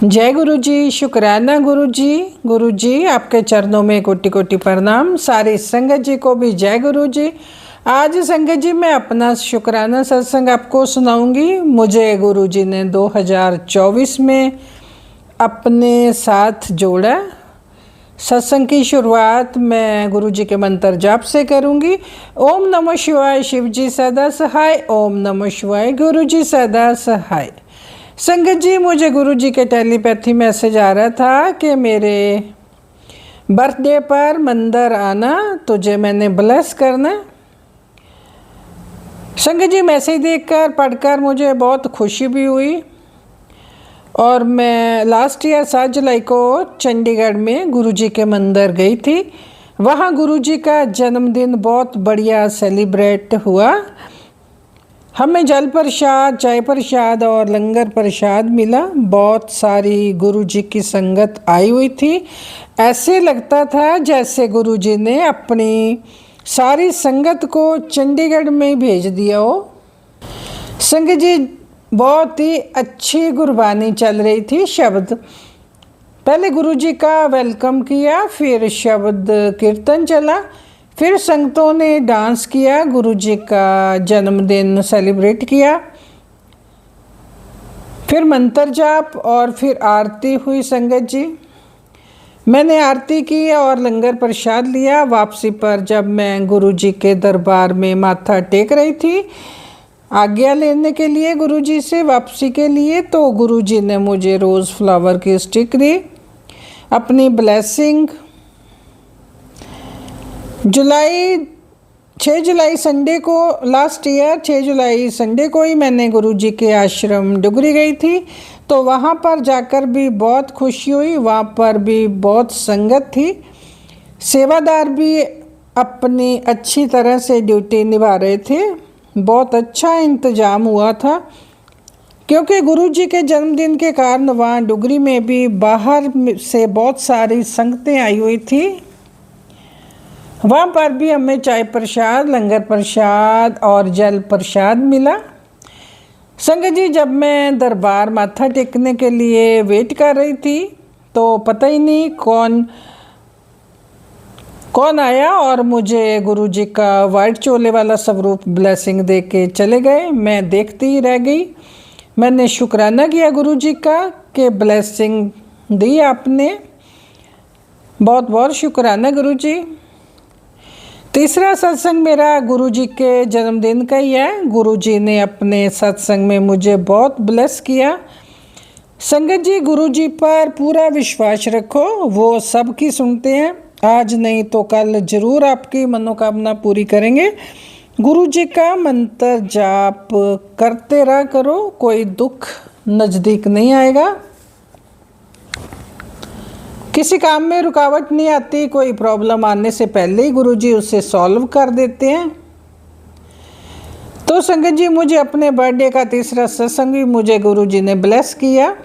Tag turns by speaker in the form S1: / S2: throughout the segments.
S1: जय गुरु जी, शुक्राना गुरु जी। गुरु जी आपके चरणों में कोटि कोटि प्रणाम। सारी संगत जी को भी जय गुरु जी। आज संगत जी मैं अपना शुक्राना सत्संग आपको सुनाऊंगी। मुझे गुरु जी ने 2024 में अपने साथ जोड़ा। सत्संग की शुरुआत मैं गुरु जी के मंत्र जाप से करूंगी। ओम नमः शिवाय, शिव जी सदा सहाय। ओम नमः शिवाय, गुरु जी सदा सहाय। संगत जी, मुझे गुरु जी के टेलीपैथी मैसेज आ रहा था कि मेरे बर्थडे पर मंदिर आना, तुझे मैंने ब्लेस करना। संगत जी, मैसेज देखकर पढ़कर मुझे बहुत खुशी भी हुई। और मैं लास्ट ईयर 7 जुलाई को चंडीगढ़ में गुरु जी के मंदिर गई थी। वहाँ गुरु जी का जन्मदिन बहुत बढ़िया सेलिब्रेट हुआ। हमें जल प्रसाद, चाय प्रसाद और लंगर प्रसाद मिला। बहुत सारी गुरु जी की संगत आई हुई थी। ऐसे लगता था जैसे गुरु जी ने अपनी सारी संगत को चंडीगढ़ में भेज दिया हो। संगत जी, बहुत ही अच्छी गुरबानी चल रही थी। शब्द पहले गुरु जी का वेलकम किया, फिर शब्द कीर्तन चला, फिर संगतों ने डांस किया, गुरु जी का जन्मदिन सेलिब्रेट किया, फिर मंत्र जाप और फिर आरती हुई। संगत जी, मैंने आरती की और लंगर प्रसाद लिया। वापसी पर जब मैं गुरु जी के दरबार में माथा टेक रही थी आज्ञा लेने के लिए गुरु जी से वापसी के लिए, तो गुरु जी ने मुझे रोज़ फ्लावर की स्टिक दी, अपनी ब्लेसिंग। 6 जुलाई संडे को, लास्ट ईयर 6 जुलाई संडे को ही मैंने गुरु जी के आश्रम डुगरी गई थी। तो वहाँ पर जाकर भी बहुत खुशी हुई। वहाँ पर भी बहुत संगत थी। सेवादार भी अपनी अच्छी तरह से ड्यूटी निभा रहे थे। बहुत अच्छा इंतज़ाम हुआ था, क्योंकि गुरु जी के जन्मदिन के कारण वहाँ डुगरी में भी बाहर से बहुत सारी संगतें आई हुई थी। वहाँ पर भी हमें चाय प्रसाद, लंगर प्रसाद और जल प्रसाद मिला। संगत जी, जब मैं दरबार माथा टेकने के लिए वेट कर रही थी तो पता ही नहीं कौन आया और मुझे गुरु जी का वाइट चोले वाला स्वरूप ब्लेसिंग दे के चले गए। मैं देखती ही रह गई। मैंने शुक्राना किया गुरु जी का कि ब्लेसिंग दी आपने। बहुत बहुत शुक्राना गुरु जी। तीसरा सत्संग मेरा गुरु जी के जन्मदिन का ही है। गुरु जी ने अपने सत्संग में मुझे बहुत ब्लेस किया। संगत जी, गुरु जी पर पूरा विश्वास रखो, वो सबकी सुनते हैं। आज नहीं तो कल जरूर आपकी मनोकामना पूरी करेंगे। गुरु जी का मंत्र जाप करते रहा करो, कोई दुख नज़दीक नहीं आएगा। किसी काम में रुकावट नहीं आती। कोई प्रॉब्लम आने से पहले ही गुरु जी उसे सॉल्व कर देते हैं। तो संगत जी, मुझे अपने बर्थडे का तीसरा सत्संग भी मुझे गुरु जी ने ब्लेस किया।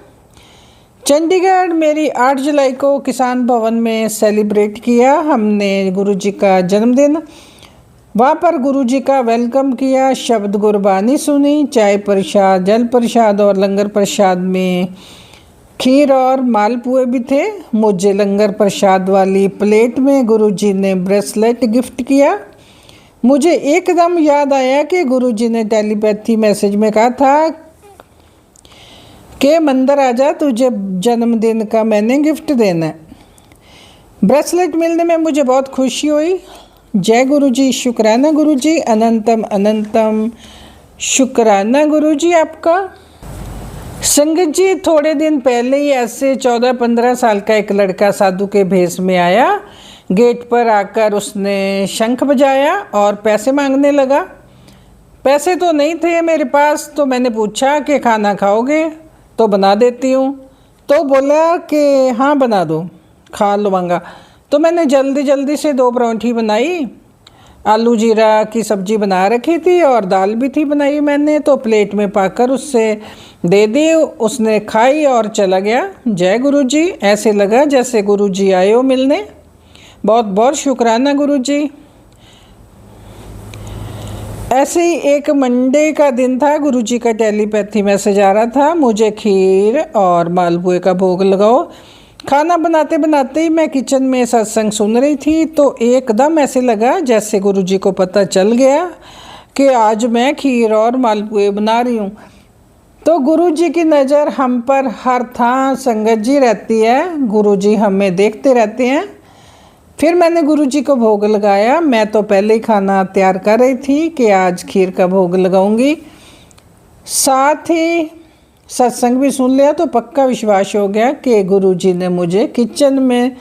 S1: चंडीगढ़ मेरी 8 जुलाई को किसान भवन में सेलिब्रेट किया हमने गुरु जी का जन्मदिन। वहाँ पर गुरु जी का वेलकम किया, शब्द गुरबानी सुनी, चाय प्रसाद, जल प्रसाद और लंगर प्रसाद में खीर और मालपुए भी थे। मुझे लंगर प्रसाद वाली प्लेट में गुरु जी ने ब्रेसलेट गिफ्ट किया। मुझे एकदम याद आया कि गुरु जी ने टेलीपैथी मैसेज में कहा था कि मंदिर आजा, तुझे जन्मदिन का मैंने गिफ्ट देना है। ब्रेसलेट मिलने में मुझे बहुत खुशी हुई। जय गुरु जी, शुक्राना गुरु जी, अनंतम अनंतम शुक्राना गुरु जी आपका। संगत जी, थोड़े दिन पहले ही ऐसे 14-15 साल का एक लड़का साधु के भेष में आया। गेट पर आकर उसने शंख बजाया और पैसे मांगने लगा। पैसे तो नहीं थे मेरे पास, तो मैंने पूछा कि खाना खाओगे तो बना देती हूँ। तो बोला कि हाँ बना दो, खा लूँगा। तो मैंने जल्दी से 2 परांठी बनाई। आलू जीरा की सब्जी बना रखी थी और दाल भी थी बनाई मैंने, तो प्लेट में पाकर उससे दे दी। उसने खाई और चला गया। जय गुरु जी। ऐसे लगा जैसे गुरु जी आए हो मिलने। बहुत बहुत शुक्राना गुरु जी। ऐसे ही एक मंडे का दिन था, गुरुजी का टेलीपैथी मैसेज आ रहा था, मुझे खीर और मालपुए का भोग लगाओ। खाना बनाते बनाते ही मैं किचन में सत्संग सुन रही थी तो एकदम ऐसे लगा जैसे गुरुजी को पता चल गया कि आज मैं खीर और मालपुए बना रही हूँ। तो गुरुजी की नज़र हम पर हर था संगत जी रहती है, गुरुजी हमें देखते रहते हैं। फिर मैंने गुरुजी को भोग लगाया। मैं तो पहले ही खाना तैयार कर रही थी कि आज खीर का भोग लगाऊंगी, साथ ही सत्संग भी सुन लिया तो पक्का विश्वास हो गया कि गुरुजी ने मुझे किचन में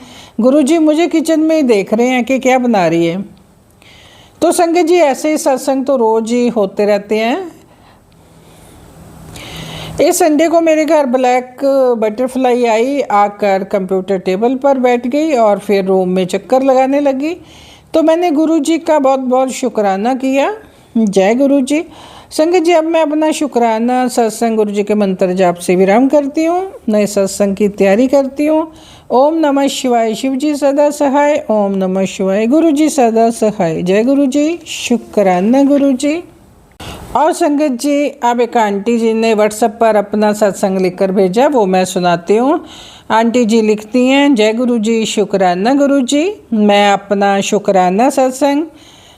S1: ही देख रहे हैं कि क्या बना रही है। तो संगत जी ऐसे ही सत्संग तो रोज ही होते रहते हैं। इस संडे को मेरे घर ब्लैक बटरफ्लाई आई, आकर कंप्यूटर टेबल पर बैठ गई और फिर रूम में चक्कर लगाने लगी। तो मैंने गुरुजी का बहुत बहुत शुक्राना किया। जय गुरुजी। संगत जी अब मैं अपना शुक्राना सत्संग गुरुजी के मंत्र जाप से विराम करती हूँ, नए सत्संग की तैयारी करती हूँ। ओम नमः शिवाय, शिव जी सदा सहाय। ओम नमः शिवाय, गुरुजी सदा सहाय। जय गुरुजी। शुक्राना गुरुजी। और संगत जी अब एक आंटी जी ने व्हाट्सएप पर अपना सत्संग लिखकर भेजा, वो मैं सुनाती हूँ। आंटी जी लिखती हैं, जय गुरुजी, शुक्राना गुरुजी। मैं अपना शुक्राना सत्संग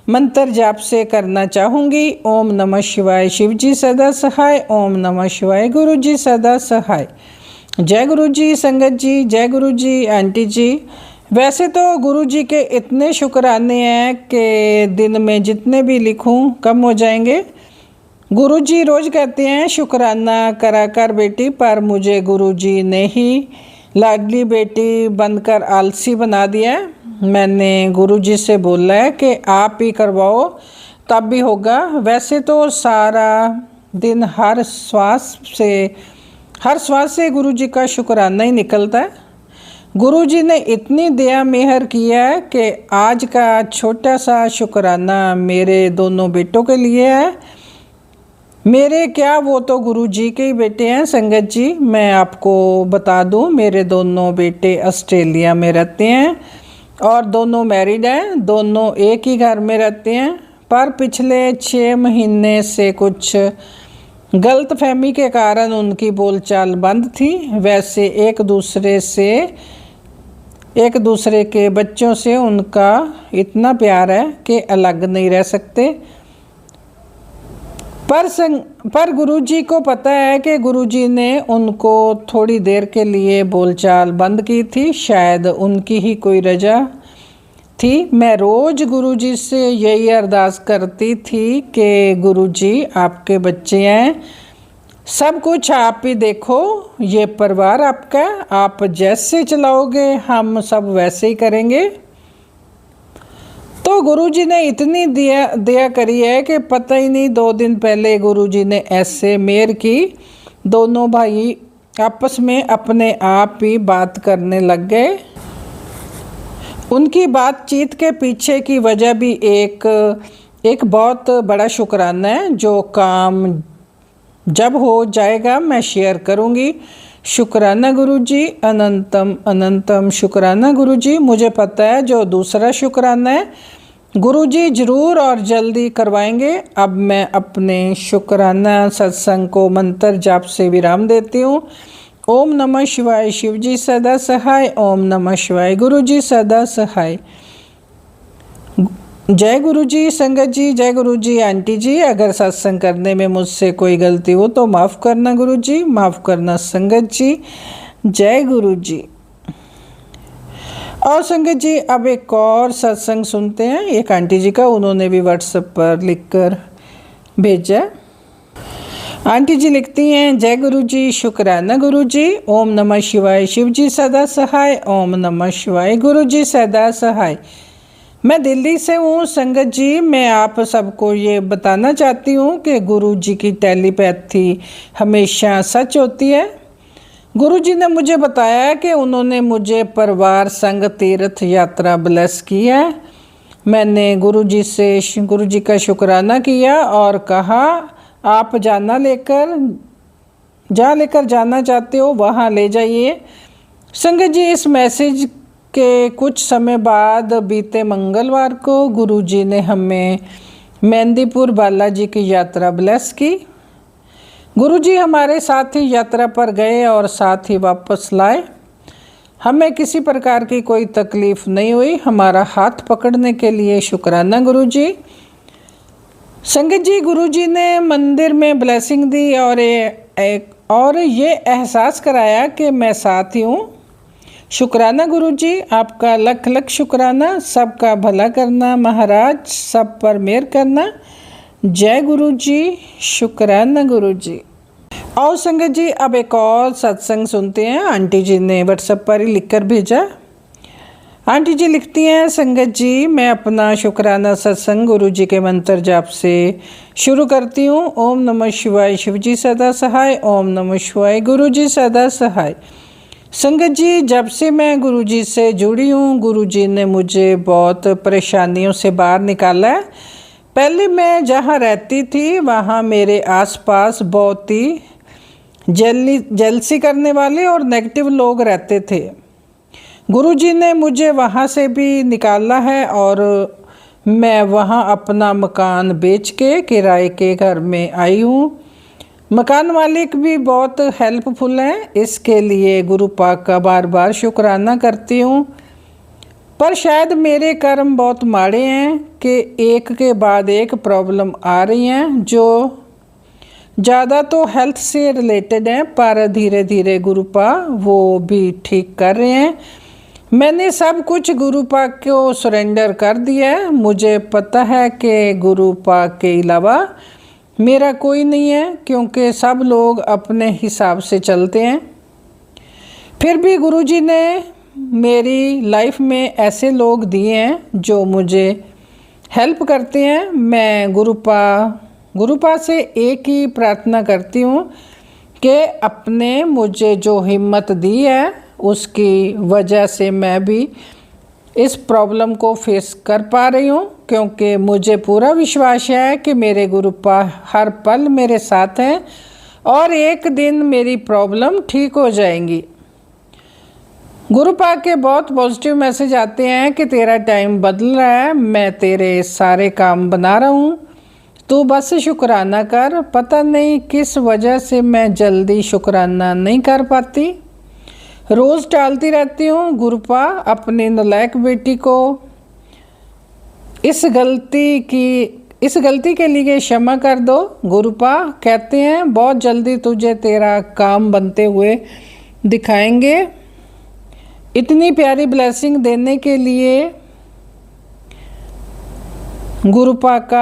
S1: मंत्र जाप से करना चाहूँगी। ओम नमः शिवाय, शिव जी सदा सहाय। ओम नमः शिवाय, गुरुजी सदा सहाय। जय गुरुजी। संगत जी जय गुरुजी। आंटी जी वैसे तो गुरुजी के इतने शुक्राने हैं कि दिन में जितने भी लिखूं कम हो जाएंगे। गुरुजी रोज कहते हैं शुक्राना करा कर बेटी, पर मुझे गुरुजी ने ही लाडली बेटी बनकर आलसी बना दिया है। मैंने गुरुजी से बोला है कि आप ही करवाओ तब भी होगा। वैसे तो सारा दिन हर श्वास से गुरुजी का शुक्राना ही निकलता है। गुरुजी ने इतनी दया मेहर किया है कि आज का छोटा सा शुक्राना मेरे दोनों बेटों के लिए है। मेरे क्या, वो तो गुरुजी के ही बेटे हैं। संगत जी मैं आपको बता दूं, मेरे दोनों बेटे ऑस्ट्रेलिया में रहते हैं और दोनों मैरिड हैं, दोनों एक ही घर में रहते हैं। पर पिछले 6 महीने से कुछ गलतफहमी के कारण उनकी बोलचाल बंद थी। वैसे एक दूसरे के बच्चों से उनका इतना प्यार है कि अलग नहीं रह सकते। पर गुरुजी को पता है कि गुरुजी ने उनको थोड़ी देर के लिए बोलचाल बंद की थी, शायद उनकी ही कोई रजा थी। मैं रोज गुरुजी से यही अरदास करती थी कि गुरुजी आपके बच्चे हैं, सब कुछ आप ही देखो, ये परिवार आपका, आप जैसे चलाओगे हम सब वैसे ही करेंगे। तो गुरुजी ने इतनी दया करी है कि पता ही नहीं 2 दिन पहले गुरुजी ने ऐसे मेहर की, दोनों भाई आपस में अपने आप ही बात करने लग गए। उनकी बातचीत के पीछे की वजह भी एक बहुत बड़ा शुक्राना है, जो काम जब हो जाएगा मैं शेयर करूंगी। शुक्राना गुरुजी, अनंतम अनंतम शुक्राना गुरुजी। मुझे पता है जो दूसरा शुक्राना है गुरुजी ज़रूर और जल्दी करवाएंगे। अब मैं अपने शुक्राना सत्संग को मंत्र जाप से विराम देती हूँ। ओम नमः शिवाय, शिव जी सदा सहाय। ओम नमः शिवाय, गुरुजी सदा सहाय। जय गुरुजी। संगत जी जय गुरुजी। आंटी जी अगर सत्संग करने में मुझसे कोई गलती हो तो माफ़ करना गुरुजी, माफ़ करना संगत जी। जय गुरुजी। और संगत जी अब एक और सत्संग सुनते हैं, एक आंटी जी का, उन्होंने भी व्हाट्सएप पर लिखकर भेजा। आंटी जी लिखती हैं, जय गुरुजी, शुक्राना गुरुजी। ओम नमः शिवाय, शिव जी सदा सहाय। ओम नमः शिवाय, गुरुजी सदा सहाय। मैं दिल्ली से हूँ संगत जी। मैं आप सबको ये बताना चाहती हूँ कि गुरुजी की टेलीपैथी हमेशा सच होती है। गुरुजी ने मुझे बताया कि उन्होंने मुझे परिवार संग तीर्थ यात्रा ब्लेस की है। मैंने गुरुजी का शुक्राना किया और कहा आप जहाँ लेकर जाना चाहते हो वहाँ ले जाइए। संगत जी इस मैसेज के कुछ समय बाद बीते मंगलवार को गुरुजी ने हमें मेहंदीपुर बालाजी की यात्रा ब्लेस की। गुरुजी हमारे साथ ही यात्रा पर गए और साथ ही वापस लाए। हमें किसी प्रकार की कोई तकलीफ़ नहीं हुई। हमारा हाथ पकड़ने के लिए शुक्राना गुरुजी। संगत जी, गुरुजी ने मंदिर में ब्लेसिंग दी और ये एहसास कराया कि मैं साथ ही हूँ। शुक्राना गुरुजी, आपका लख लख शुक्राना। सबका भला करना महाराज, सब पर मेहर करना। जय गुरुजी, शुक्राना गुरुजी। और संगत जी, अब एक और सत्संग सुनते हैं। आंटी जी ने व्हाट्सएप पर ही लिखकर भेजा। आंटी जी लिखती हैं, संगत जी मैं अपना शुक्राना सत्संग गुरु जी के मंत्र जाप से शुरू करती हूँ। ओम नमः शिवाय, शिव जी सदा सहाय। ओम नमः शिवाय, गुरु जी सदा सहाय। संगत जी, जब से मैं गुरु जी से जुड़ी हूँ, गुरु जी ने मुझे बहुत परेशानियों से बाहर निकाला है। पहले मैं जहाँ रहती थी वहाँ मेरे आसपास बहुत ही जेलसी करने वाले और नेगेटिव लोग रहते थे। गुरुजी ने मुझे वहाँ से भी निकाला है और मैं वहाँ अपना मकान बेच के किराए के घर में आई हूँ। मकान मालिक भी बहुत हेल्पफुल हैं, इसके लिए गुरु पाक का बार बार शुक्राना करती हूँ। पर शायद मेरे कर्म बहुत माड़े हैं कि एक के बाद एक प्रॉब्लम आ रही हैं, जो ज़्यादा तो हेल्थ से रिलेटेड हैं, पर धीरे धीरे गुरु पाक वो भी ठीक कर रहे हैं। मैंने सब कुछ गुरु पाक को सरेंडर कर दिया है। मुझे पता है कि गुरु पाक के अलावा मेरा कोई नहीं है, क्योंकि सब लोग अपने हिसाब से चलते हैं। फिर भी गुरुजी ने मेरी लाइफ में ऐसे लोग दिए हैं जो मुझे हेल्प करते हैं। मैं गुरु पाक से एक ही प्रार्थना करती हूँ कि अपने मुझे जो हिम्मत दी है उसकी वजह से मैं भी इस प्रॉब्लम को फेस कर पा रही हूँ, क्योंकि मुझे पूरा विश्वास है कि मेरे गुरु पाक हर पल मेरे साथ हैं और एक दिन मेरी प्रॉब्लम ठीक हो जाएंगी। गुरु पाक के बहुत पॉजिटिव मैसेज आते हैं कि तेरा टाइम बदल रहा है, मैं तेरे सारे काम बना रहा हूँ, तू बस शुक्राना कर। पता नहीं किस वजह से मैं जल्दी शुक्राना नहीं कर पाती, रोज़ टालती रहती हूँ। गुरु पाक अपनी नालायक बेटी को इस गलती के लिए क्षमा कर दो। गुरु पाक कहते हैं बहुत जल्दी तुझे तेरा काम बनते हुए दिखाएंगे। इतनी प्यारी ब्लेसिंग देने के लिए गुरु पाक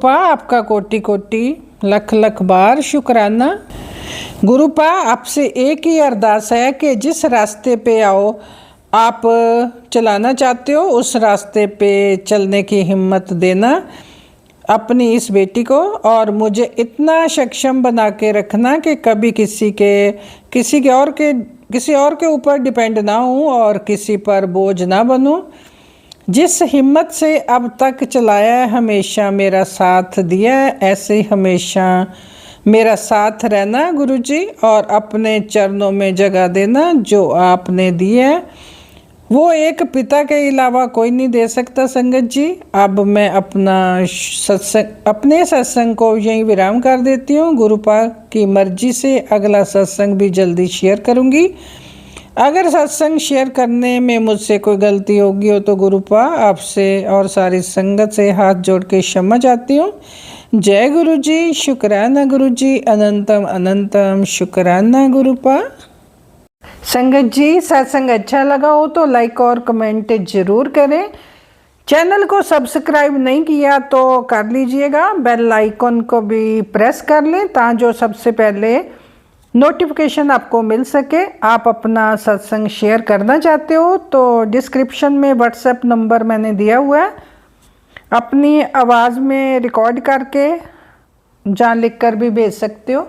S1: आपका कोटि कोटि लख लख बार शुक्राना। गुरु पाक आपसे एक ही अरदास है कि जिस रास्ते पे आप चलाना चाहते हो उस रास्ते पे चलने की हिम्मत देना अपनी इस बेटी को, और मुझे इतना सक्षम बना के रखना कि कभी किसी और के ऊपर डिपेंड ना हूँ और किसी पर बोझ ना बनूँ। जिस हिम्मत से अब तक चलाया है, हमेशा मेरा साथ दिया है, ऐसे ही हमेशा मेरा साथ रहना गुरुजी, और अपने चरणों में जगह देना जो आपने दिया है, वो एक पिता के अलावा कोई नहीं दे सकता। संगत जी, अब मैं अपने सत्संग को यहीं विराम कर देती हूँ। गुरु पाक की मर्जी से अगला सत्संग भी जल्दी शेयर करूँगी। अगर सत्संग शेयर करने में मुझसे कोई गलती होगी हो तो गुरु पाक आपसे और सारी संगत से हाथ जोड़ के क्षमा चाहती हूँ। जय गुरु जी, शुक्राना गुरु जी, अनंतम अनंतम शुक्राना गुरु पाक। संगत जी, सत्संग अच्छा लगा हो तो लाइक और कमेंट जरूर करें। चैनल को सब्सक्राइब नहीं किया तो कर लीजिएगा, बेल आइकन को भी प्रेस कर लें ताकि सबसे पहले नोटिफिकेशन आपको मिल सके। आप अपना सत्संग शेयर करना चाहते हो तो डिस्क्रिप्शन में व्हाट्सएप नंबर मैंने दिया हुआ है, अपनी आवाज़ में रिकॉर्ड करके जहाँ लिख कर भी भेज सकते हो।